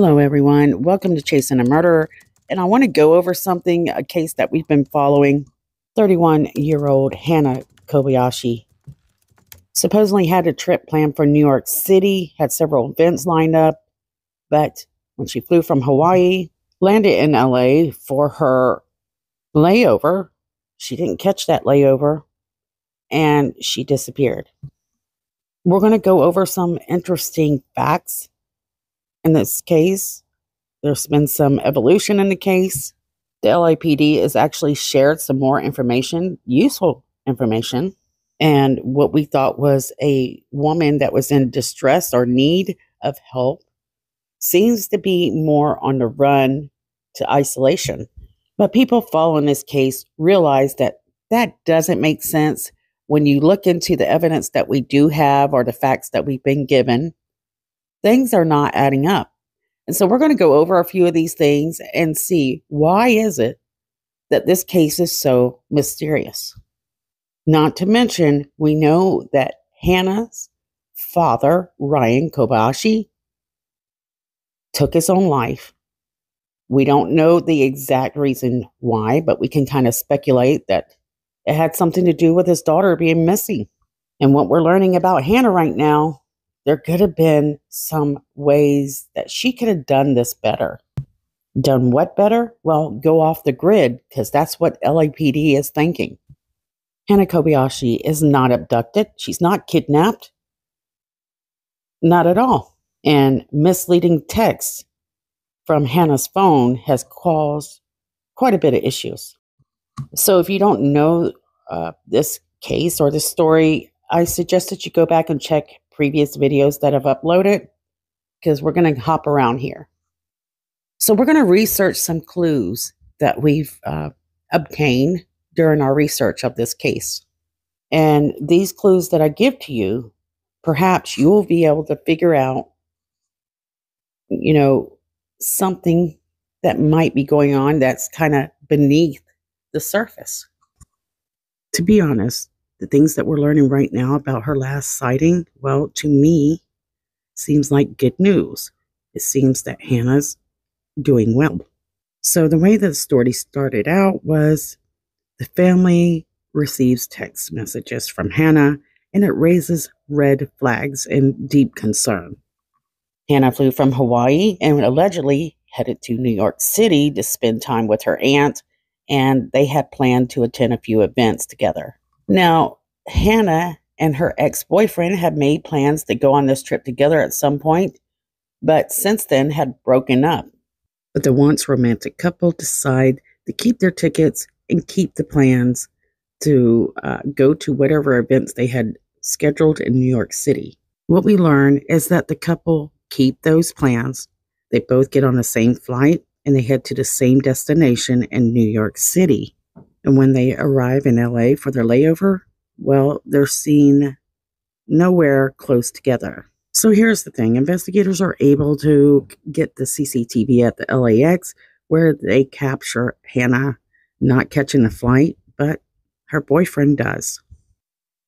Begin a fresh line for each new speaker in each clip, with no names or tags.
Hello, everyone. Welcome to Chasing a Murderer. And I want to go over a case that we've been following. 31-year-old Hannah Kobayashi supposedly had a trip planned for New York City, had several events lined up, but when she flew from Hawaii, landed in LA for her layover, she didn't catch that layover, and she disappeared. We're going to go over some interesting facts in this case. There's been some evolution in the case. The LAPD has actually shared some more information, useful information, and what we thought was a woman that was in distress or need of help seems to be more on the run to isolation. But people following this case realize that that doesn't make sense when you look into the evidence that we do have or the facts that we've been given. Things are not adding up. And so we're going to go over a few of these things and see why is it that this case is so mysterious. Not to mention, we know that Hannah's father, Ryan Kobayashi, took his own life. We don't know the exact reason why, but we can kind of speculate that it had something to do with his daughter being missing. And what we're learning about Hannah right now, there could have been some ways that she could have done this better. Done what better? Well, go off the grid, because that's what LAPD is thinking. Hannah Kobayashi is not abducted. She's not kidnapped. Not at all. And misleading texts from Hannah's phone has caused quite a bit of issues. So if you don't know this case or this story, I suggest that you go back and check previous videos that I've uploaded, because we're going to hop around here. So we're going to research some clues that we've obtained during our research of this case. And these clues that I give to you, perhaps you will be able to figure out, something that might be going on that's kind of beneath the surface. To be honest, the things that we're learning right now about her last sighting, well, to me, seems like good news. It seems that Hannah's doing well. So the way the story started out was the family receives text messages from Hannah, and it raises red flags and deep concern. Hannah flew from Hawaii and allegedly headed to New York City to spend time with her aunt, and they had planned to attend a few events together. Now, Hannah and her ex-boyfriend had made plans to go on this trip together at some point, but since then had broken up. But the once romantic couple decide to keep their tickets and keep the plans to go to whatever events they had scheduled in New York City. What we learn is that the couple keep those plans. They both get on the same flight and they head to the same destination in New York City. And when they arrive in LA for their layover, well, they're seen nowhere close together. So here's the thing. Investigators are able to get the CCTV at the LAX where they capture Hannah not catching the flight, but her boyfriend does.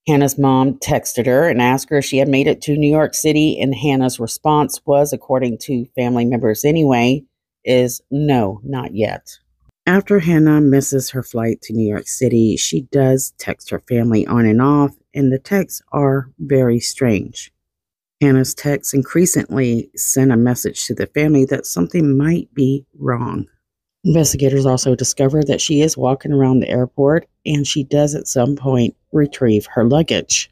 Hannah's mom texted her and asked her if she had made it to New York City, and Hannah's response was, according to family members anyway, is no, not yet. After Hannah misses her flight to New York City, she does text her family on and off, and the texts are very strange. Hannah's texts increasingly send a message to the family that something might be wrong. Investigators also discover that she is walking around the airport, and she does at some point retrieve her luggage.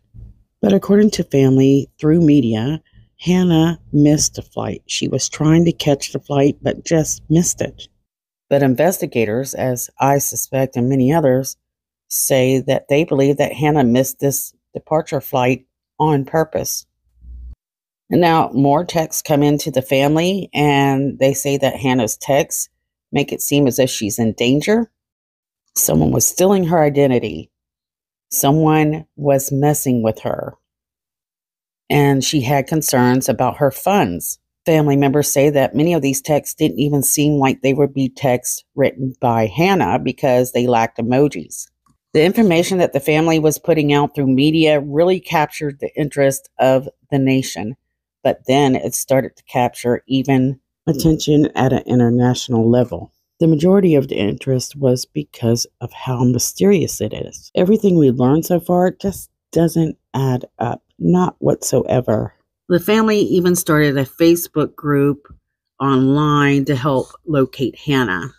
But according to family through media, Hannah missed the flight. She was trying to catch the flight, but just missed it. But investigators, as I suspect and many others, say that they believe that Hannah missed this departure flight on purpose. And now more texts come into the family, and they say that Hannah's texts make it seem as if she's in danger. Someone was stealing her identity. Someone was messing with her. And she had concerns about her funds. Family members say that many of these texts didn't even seem like they would be texts written by Hannah because they lacked emojis. The information that the family was putting out through media really captured the interest of the nation. But then it started to capture even attention at an international level. The majority of the interest was because of how mysterious it is. Everything we learned so far just doesn't add up, not whatsoever. The family even started a Facebook group online to help locate Hannah.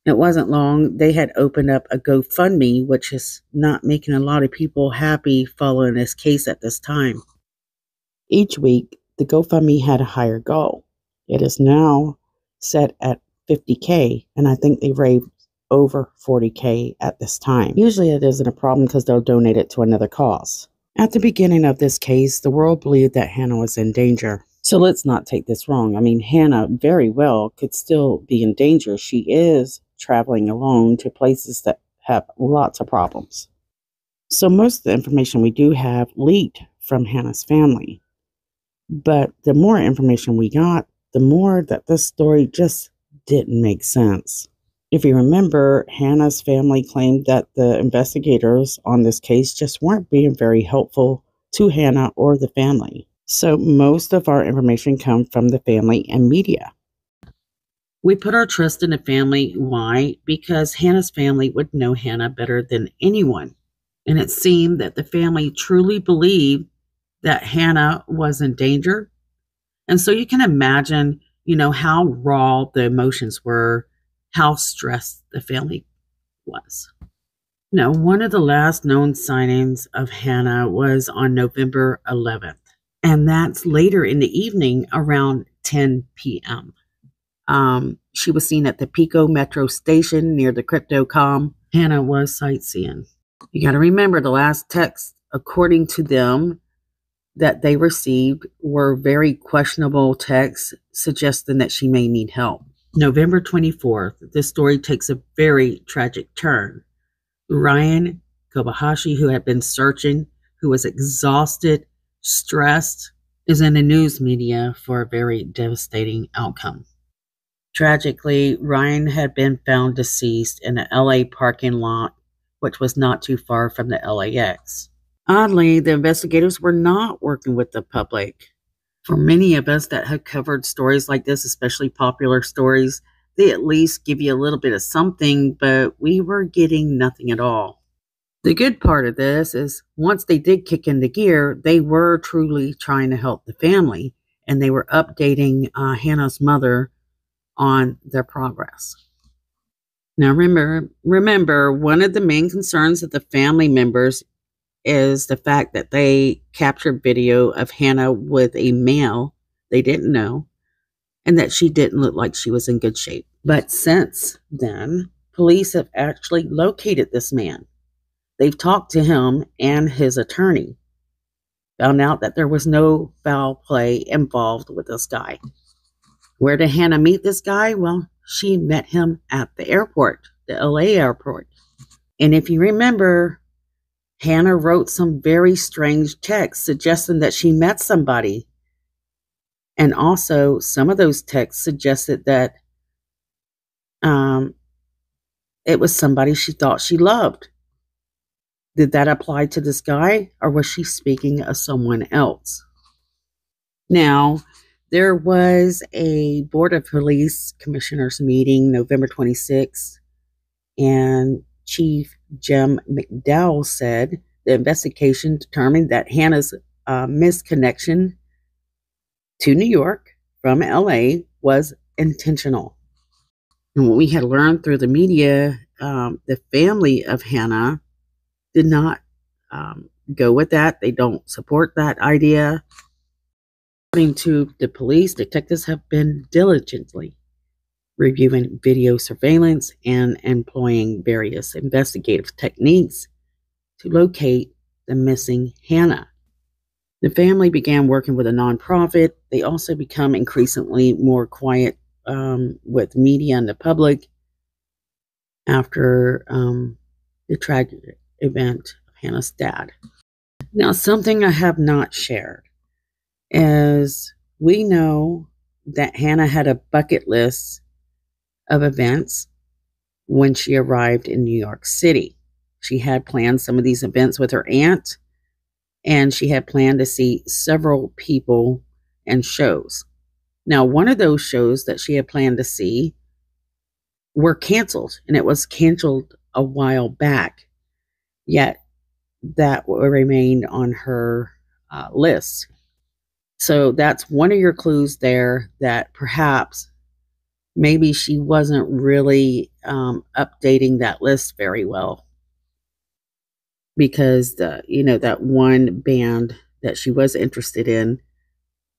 It wasn't long, they had opened up a GoFundMe, which is not making a lot of people happy following this case at this time. Each week, the GoFundMe had a higher goal. It is now set at $50K, and I think they've raised over $40K at this time. Usually it isn't a problem because they'll donate it to another cause. At the beginning of this case, the world believed that Hannah was in danger. So let's not take this wrong. I mean, Hannah very well could still be in danger. She is traveling alone to places that have lots of problems. So most of the information we do have leaked from Hannah's family. But the more information we got, the more that this story just didn't make sense. If you remember, Hannah's family claimed that the investigators on this case just weren't being very helpful to Hannah or the family. So most of our information comes from the family and media. We put our trust in the family. Why? Because Hannah's family would know Hannah better than anyone. And it seemed that the family truly believed that Hannah was in danger. And so you can imagine, how raw the emotions were, how stressed the family was. One of the last known sightings of Hannah was on November 11th. And that's later in the evening around 10 p.m. She was seen at the Pico Metro station near the Crypto.com. Hannah was sightseeing. You got to remember the last text, according to them, that they received were very questionable texts suggesting that she may need help. November 24th, this story takes a very tragic turn. Ryan Kobayashi, who had been searching, who was exhausted, stressed, is in the news media for a very devastating outcome. Tragically, Ryan had been found deceased in an LA parking lot, which was not too far from the LAX. Oddly, the investigators were not working with the public. For many of us that have covered stories like this, especially popular stories, they at least give you a little bit of something, but we were getting nothing at all. The good part of this is once they did kick into gear, they were truly trying to help the family, and they were updating Hannah's mother on their progress. Now remember, one of the main concerns of the family members is the fact that they captured video of Hannah with a male they didn't know, and that she didn't look like she was in good shape. But since then, police have actually located this man. They've talked to him and his attorney, found out that there was no foul play involved with this guy. Where did Hannah meet this guy? Well, she met him at the airport, the LA airport. And if you remember, Hannah wrote some very strange texts suggesting that she met somebody. And also, some of those texts suggested that it was somebody she thought she loved. Did that apply to this guy, or was she speaking of someone else? Now, there was a Board of Police Commissioners meeting November 26th, and Chief Jim McDowell said the investigation determined that Hannah's misconnection to New York from LA was intentional. And what we had learned through the media, the family of Hannah did not go with that. They don't support that idea. According to the police, detectives have been diligently reviewing video surveillance and employing various investigative techniques to locate the missing Hannah. The family began working with a nonprofit. They also become increasingly more quiet with media and the public after the tragic event of Hannah's dad. Now, something I have not shared is we know that Hannah had a bucket list of events when she arrived in New York City. She had planned some of these events with her aunt, and she had planned to see several people and shows. Now, one of those shows that she had planned to see were canceled, and it was canceled a while back, yet that remained on her list. So that's one of your clues there that perhaps maybe she wasn't really updating that list very well, because that one band that she was interested in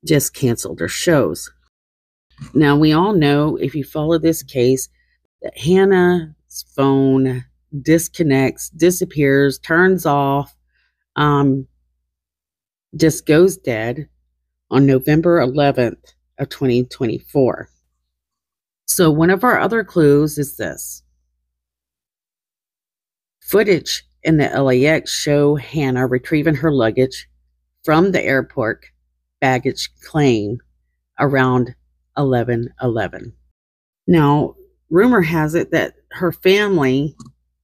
just canceled their shows. Now, we all know, if you follow this case, that Hannah's phone disconnects, disappears, turns off, just goes dead on November 11th of 2024. So one of our other clues is this. Footage in the LAX show Hannah retrieving her luggage from the airport baggage claim around 11:11. Now, rumor has it that her family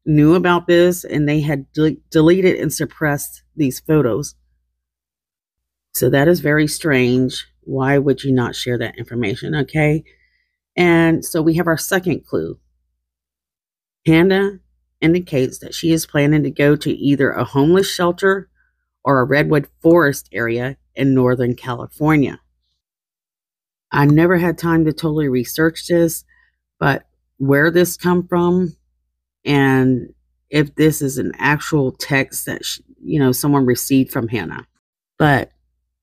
knew about this and they had deleted and suppressed these photos. So that is very strange. Why would you not share that information? Okay. And so we have our second clue. Hannah indicates that she is planning to go to either a homeless shelter or a redwood forest area in Northern California. I never had time to totally research this, but where this come from and if this is an actual text that someone received from Hannah. But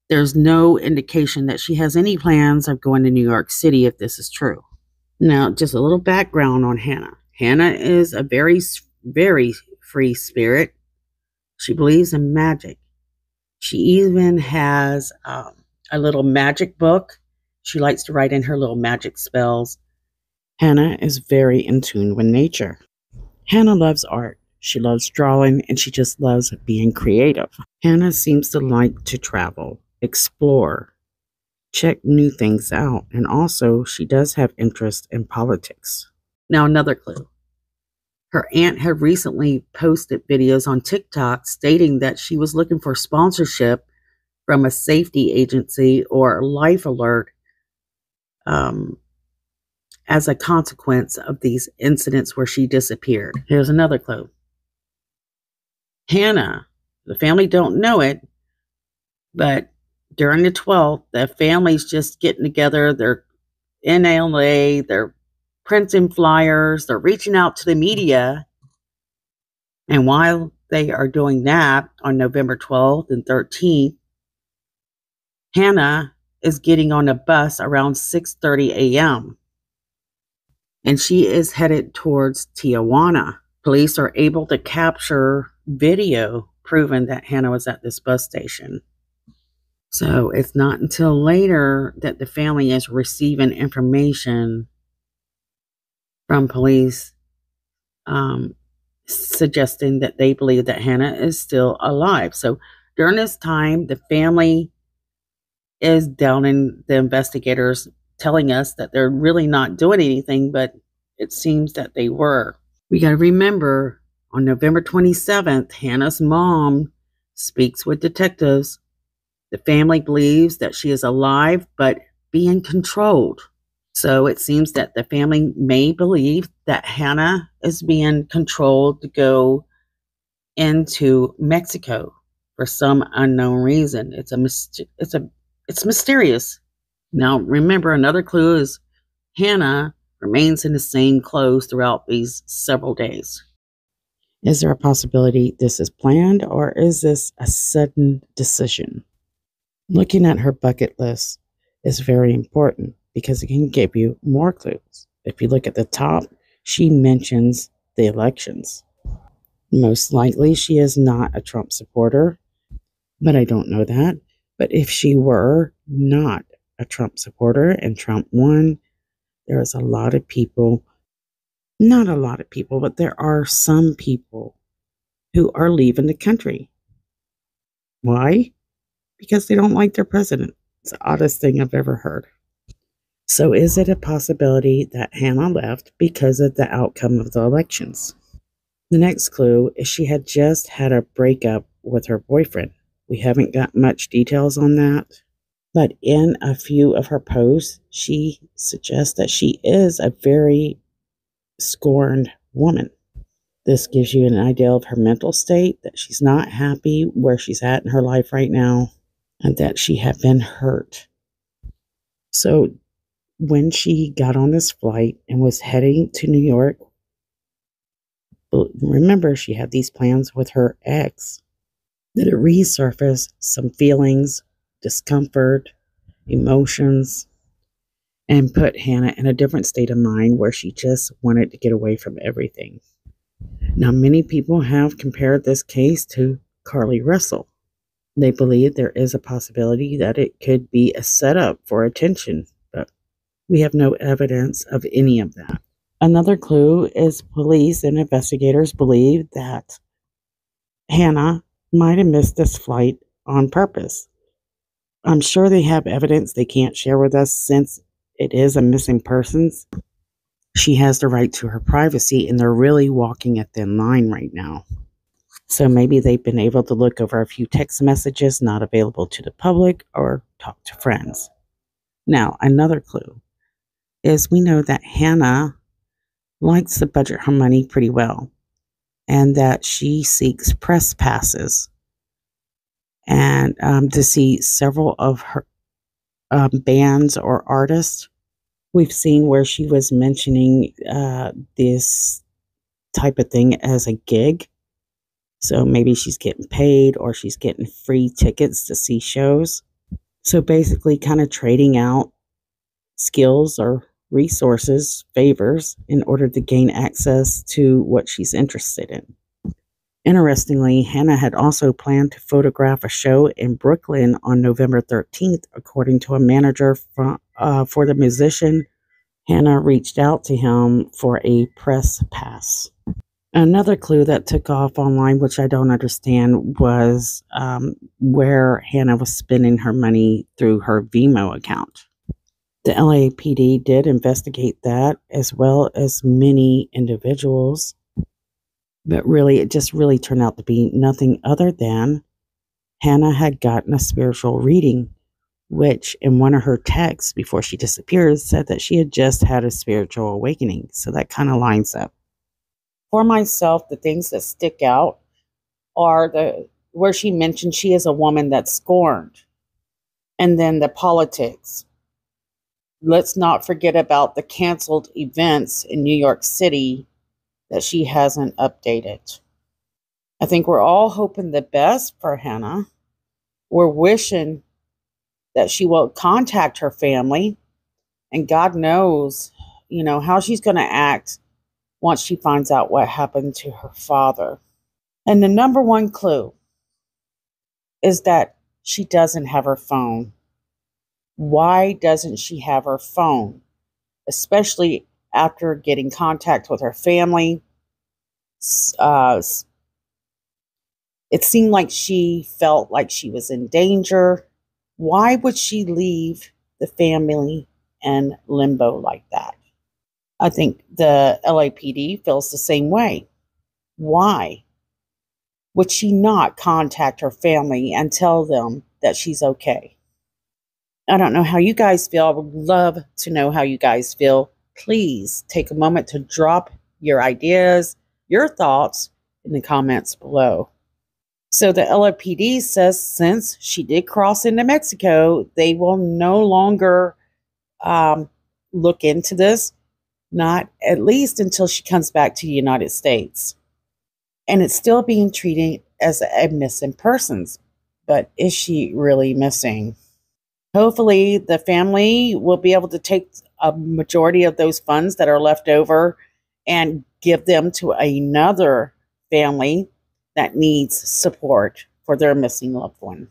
there's no indication that she has any plans of going to New York City if this is true. Now, just a little background on Hannah. Hannah is a very, very free spirit. She believes in magic. She even has a little magic book. She likes to write in her little magic spells. Hannah is very in tune with nature. Hannah loves art. She loves drawing, and she just loves being creative. Hannah seems to like to travel, explore, check new things out, and also she does have interest in politics. Now, another clue. Her aunt had recently posted videos on TikTok stating that she was looking for sponsorship from a safety agency or Life Alert as a consequence of these incidents where she disappeared. Here's another clue. Hannah, the family don't know it, but during the 12th, the family's just getting together. They're in LA, they're printing flyers, they're reaching out to the media. And while they are doing that on November 12th and 13th, Hannah is getting on a bus around 6:30 a.m. and she is headed towards Tijuana. Police are able to capture video proving that Hannah was at this bus station. So it's not until later that the family is receiving information from police suggesting that they believe that Hannah is still alive. So during this time, the family is downing the investigators, telling us that they're really not doing anything, but it seems that they were. We got to remember, on November 27th, Hannah's mom speaks with detectives. The family believes that she is alive, but being controlled. So it seems that the family may believe that Hannah is being controlled to go into Mexico for some unknown reason. It's mysterious. Now, remember, another clue is Hannah remains in the same clothes throughout these several days. Is there a possibility this is planned, or is this a sudden decision? Looking at her bucket list is very important because it can give you more clues. If you look at the top, she mentions the elections. Most likely she is not a Trump supporter, but I don't know that. But if she were not a Trump supporter and Trump won, there is a lot of people, not a lot of people, but there are some people who are leaving the country. Why? Because they don't like their president. It's the oddest thing I've ever heard. So is it a possibility that Hannah left because of the outcome of the elections? The next clue is she had just had a breakup with her boyfriend. We haven't got much details on that. But in a few of her posts, she suggests that she is a very scorned woman. This gives you an idea of her mental state, that she's not happy where she's at in her life right now, and that she had been hurt. So when she got on this flight and was heading to New York, remember she had these plans with her ex, that it resurfaced some feelings, discomfort, emotions, and put Hannah in a different state of mind where she just wanted to get away from everything. Now, many people have compared this case to Carly Russell. They believe there is a possibility that it could be a setup for attention, but we have no evidence of any of that. Another clue is police and investigators believe that Hannah might have missed this flight on purpose. I'm sure they have evidence they can't share with us since it is a missing persons. She has the right to her privacy, and they're really walking a thin line right now. So maybe they've been able to look over a few text messages not available to the public or talk to friends. Now, another clue is we know that Hannah likes to budget her money pretty well, and that she seeks press passes and to see several of her bands or artists. We've seen where she was mentioning this type of thing as a gig. So maybe she's getting paid or she's getting free tickets to see shows. So basically kind of trading out skills or resources, favors, in order to gain access to what she's interested in. Interestingly, Hannah had also planned to photograph a show in Brooklyn on November 13th, according to a manager for the musician. Hannah reached out to him for a press pass. Another clue that took off online, which I don't understand, was where Hannah was spending her money through her Vimeo account. The LAPD did investigate that, as well as many individuals. But really, it just really turned out to be nothing other than Hannah had gotten a spiritual reading, which in one of her texts before she disappeared said that she had just had a spiritual awakening. So that kind of lines up. For myself, the things that stick out are where she mentioned she is a woman that's scorned. And then the politics. Let's not forget about the canceled events in New York City that she hasn't updated. I think we're all hoping the best for Hannah. We're wishing that she will contact her family, and God knows, how she's going to act once she finds out what happened to her father. And the number one clue is that she doesn't have her phone. Why doesn't she have her phone? Especially after getting contact with her family. It seemed like she felt like she was in danger. Why would she leave the family in limbo like that? I think the LAPD feels the same way. Why would she not contact her family and tell them that she's okay? I don't know how you guys feel. I would love to know how you guys feel. Please take a moment to drop your ideas, your thoughts in the comments below. So the LAPD says since she did cross into Mexico, they will no longer look into this, not at least until she comes back to the United States. And it's still being treated as a missing persons. But is she really missing? Hopefully the family will be able to take a majority of those funds that are left over and give them to another family that needs support for their missing loved one.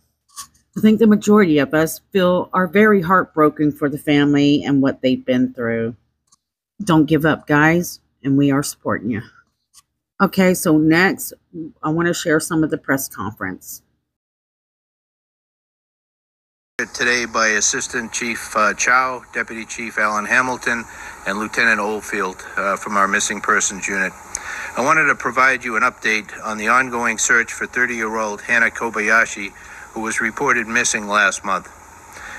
I think the majority of us are very heartbroken for the family and what they've been through. Don't give up, guys, and we are supporting you. Okay, so next, I want to share some of the press conference.
Today by Assistant Chief Chow, Deputy Chief Alan Hamilton, and Lieutenant Oldfield from our Missing Persons Unit. I wanted to provide you an update on the ongoing search for 30-year-old Hannah Kobayashi, who was reported missing last month.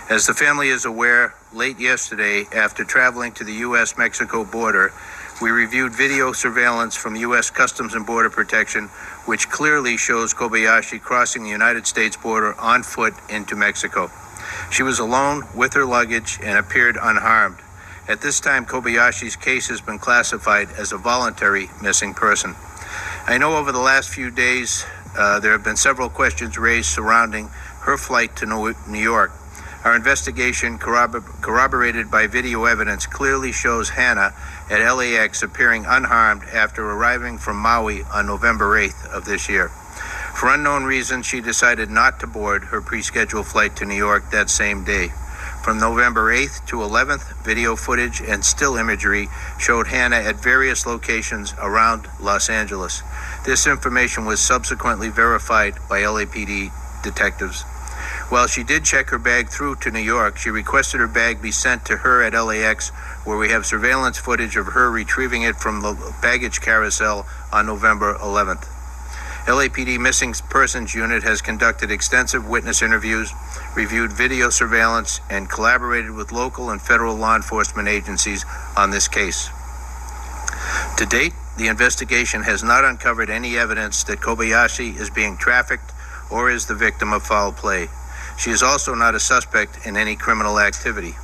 As the family is aware, late yesterday, after traveling to the U.S.-Mexico border, we reviewed video surveillance from U.S. Customs and Border Protection, which clearly shows Kobayashi crossing the United States border on foot into Mexico. She was alone with her luggage and appeared unharmed. At this time, Kobayashi's case has been classified as a voluntary missing person. I know over the last few days, there have been several questions raised surrounding her flight to New York. Our investigation, corroborated by video evidence, clearly shows Hannah at LAX appearing unharmed after arriving from Maui on November 8th of this year. For unknown reasons, she decided not to board her pre-scheduled flight to New York that same day. From November 8th to 11th, video footage and still imagery showed Hannah at various locations around Los Angeles. This information was subsequently verified by LAPD detectives. While she did check her bag through to New York, she requested her bag be sent to her at LAX, where we have surveillance footage of her retrieving it from the baggage carousel on November 11th. LAPD Missing Persons Unit has conducted extensive witness interviews, reviewed video surveillance, and collaborated with local and federal law enforcement agencies on this case. To date, the investigation has not uncovered any evidence that Kobayashi is being trafficked or is the victim of foul play. She is also not a suspect in any criminal activity.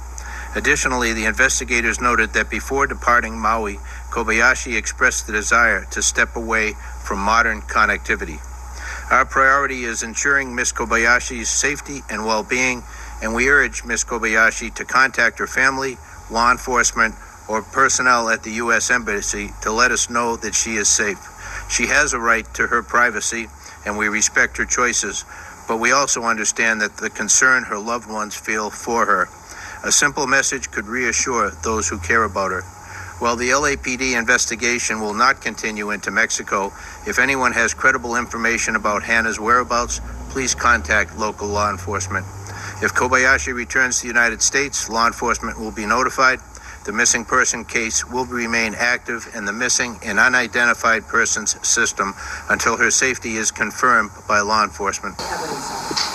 Additionally, the investigators noted that before departing Maui, Kobayashi expressed the desire to step away from modern connectivity. Our priority is ensuring Ms. Kobayashi's safety and well-being, and we urge Ms. Kobayashi to contact her family, law enforcement, or personnel at the U.S. Embassy to let us know that she is safe. She has a right to her privacy, and we respect her choices, but we also understand that the concern her loved ones feel for her. A simple message could reassure those who care about her. While the LAPD investigation will not continue into Mexico, if anyone has credible information about Hannah's whereabouts, please contact local law enforcement. If Kobayashi returns to the United States, law enforcement will be notified. The missing person case will remain active in the missing and unidentified persons system until her safety is confirmed by law enforcement.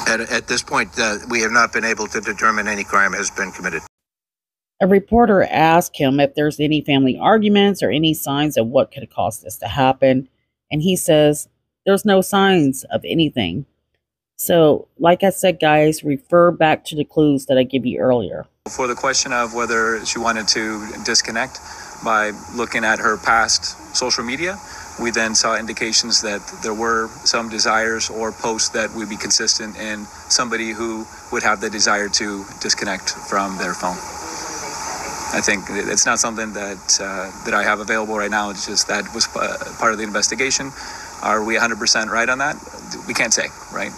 At this point, we have not been able to determine any crime has been committed.
A reporter asked him if there's any family arguments or any signs of what could have caused this to happen. And he says, there's no signs of anything. So, like I said, guys, refer back to the clues that I gave you earlier.
For the question of whether she wanted to disconnect by looking at her past social media, we then saw indications that there were some desires or posts that would be consistent in somebody who would have the desire to disconnect from their phone. I think it's not something that I have available right now. It's just that was part of the investigation. Are we 100% right on that? We can't say, right?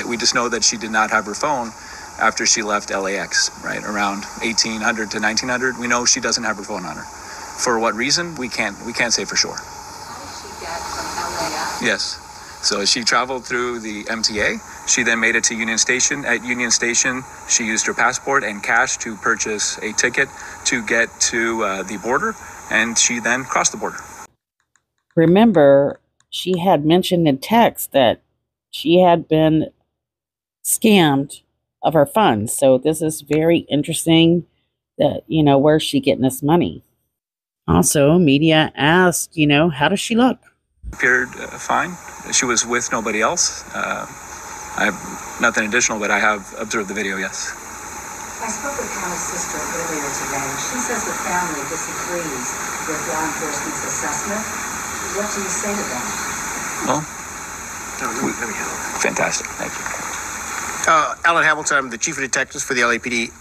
We just know that she did not have her phone after she left LAX, right? Around 1800 to 1900. We know she doesn't have her phone on her. For what reason? We can't say for sure.
How did she get from LAX?
Yes. So she traveled through the MTA. She then made it to Union Station. At Union Station, she used her passport and cash to purchase a ticket to get to the border, and she then crossed the border.
Remember, she had mentioned in text that she had been scammed of her funds. So this is very interesting that, where's she getting this money? Also, media asked, how does she look?
Appeared fine. She was with nobody else. I have nothing additional, but I have observed the video, yes.
I spoke with Hannah's sister earlier today. She says the family disagrees with law enforcement's assessment. What do you say to them?
Well, fantastic. Thank you.
Alan Hamilton, I'm the chief of detectives for the LAPD.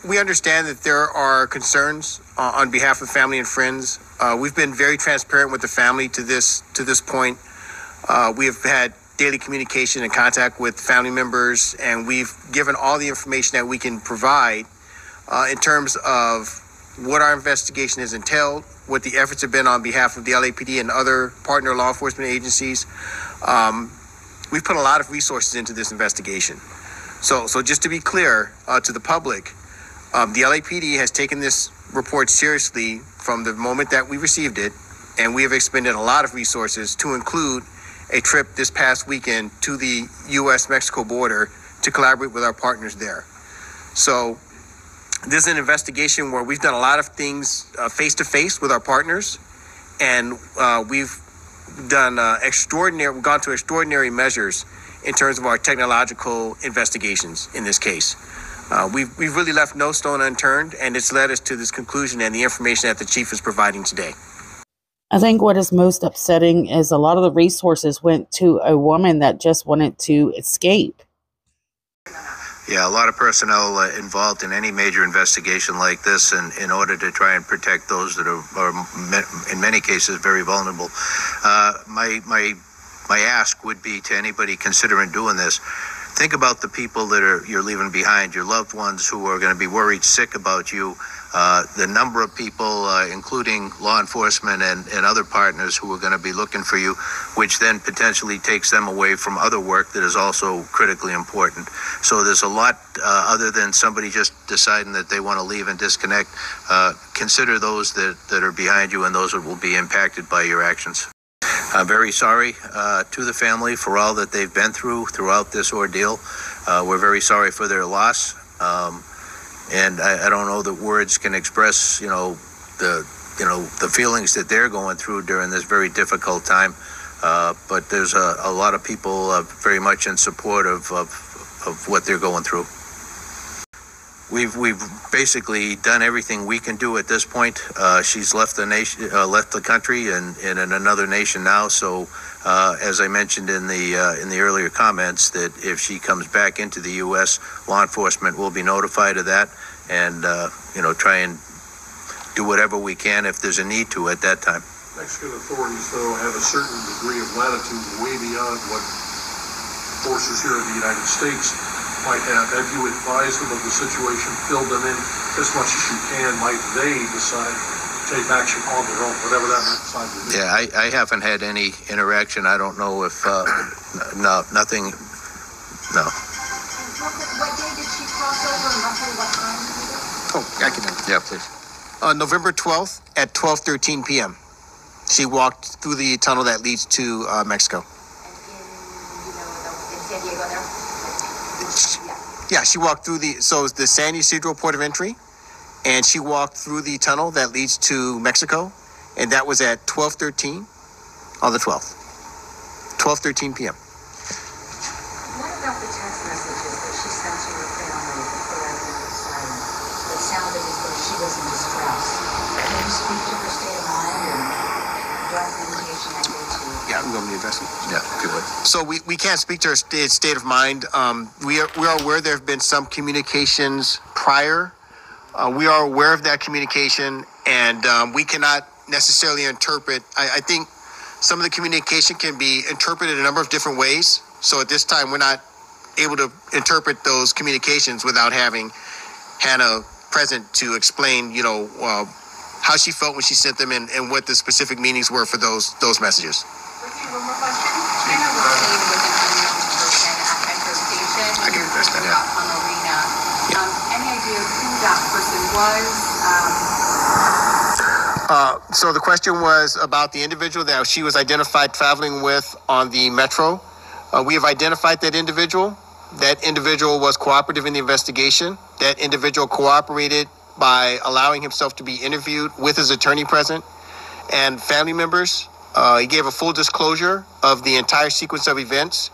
We understand that there are concerns on behalf of family and friends. We've been very transparent with the family to this point. We have had daily communication and contact with family members, and we've given all the information that we can provide in terms of what our investigation has entailed, what the efforts have been on behalf of the LAPD and other partner law enforcement agencies. We've put a lot of resources into this investigation. So just to be clear to the public, the LAPD has taken this report seriously from the moment that we received it, and we have expended a lot of resources to include a trip this past weekend to the U.S.-Mexico border to collaborate with our partners there. So this is an investigation where we've done a lot of things face to face with our partners, and we've gone to extraordinary measures in terms of our technological investigations in this case. We've really left no stone unturned, and it's led us to this conclusion and the information that the chief is providing today.
I think what is most upsetting is a lot of the resources went to a woman that just wanted to escape.
Yeah, a lot of personnel involved in any major investigation like this, and in order to try and protect those that are in many cases very vulnerable. My ask would be to anybody considering doing this: think about the people that you're leaving behind, your loved ones who are going to be worried sick about you. The number of people, including law enforcement and other partners who are going to be looking for you, which then potentially takes them away from other work that is also critically important. So there's a lot other than somebody just deciding that they want to leave and disconnect. Consider those that are behind you and those that will be impacted by your actions. I'm very sorry to the family for all that they've been through throughout this ordeal. We're very sorry for their loss. And I don't know that words can express, the feelings that they're going through during this very difficult time. But there's a lot of people very much in support of what they're going through. We've basically done everything we can do at this point. She's left the country and in another nation now. So, as I mentioned in the earlier comments, that if she comes back into the U.S., law enforcement will be notified of that, and try and do whatever we can if there's a need to at that time.
Mexican authorities, though, have a certain degree of latitude way beyond what forces here in the United States might have. Have you advised them of the situation, filled them in as much as you can? Might they decide to take action on their own, whatever that might decide to do?
Yeah, I haven't had any interaction. I don't know if, no, nothing, no.
What day did she cross over and roughly what time?
Oh, I can.
Yeah, please.
November 12th at 12:13 p.m. She walked through the tunnel that leads to Mexico.
In San Diego there?
Yeah, she walked through the San Ysidro port of entry, and she walked through the tunnel that leads to Mexico, and that was at 12:13 on the 12th. 12:13 p.m.
What about the text messages that she sent to her family before everything was silent? It sounded as though she was in distress. Can you speak to her state of mind and what indication that gave to you?
Yeah, I'm going to invest.
Yeah, if you would.
So we can't speak to her state of mind. We are aware there have been some communications prior. We are aware of that communication, and we cannot necessarily interpret. I think some of the communication can be interpreted a number of different ways. So at this time, we're not able to interpret those communications without having Hannah present to explain, how she felt when she sent them and what the specific meanings were for those messages.
One more question. Hannah was seen with an unknown person at Metro Station.
I can address that, yeah.
On Arena. Any idea who that person was?
So the question was about the individual that she was identified traveling with on the Metro. We have identified that individual. That individual was cooperative in the investigation. That individual cooperated by allowing himself to be interviewed with his attorney present and family members. He gave a full disclosure of the entire sequence of events.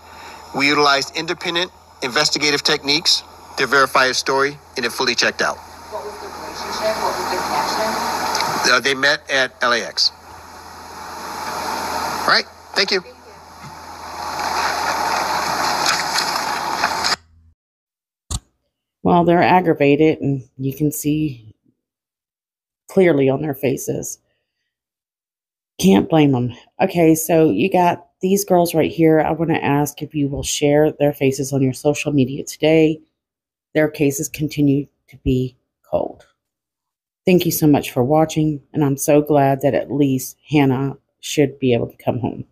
We utilized independent investigative techniques to verify his story, and it fully checked out.
What was the relationship? What was the connection?
They met at LAX. All right. Thank you.
Well, they're aggravated, and you can see clearly on their faces. Can't blame them. Okay, so you got these girls right here. I want to ask if you will share their faces on your social media today. Their cases continue to be cold. Thank you so much for watching, and I'm so glad that at least Hannah should be able to come home.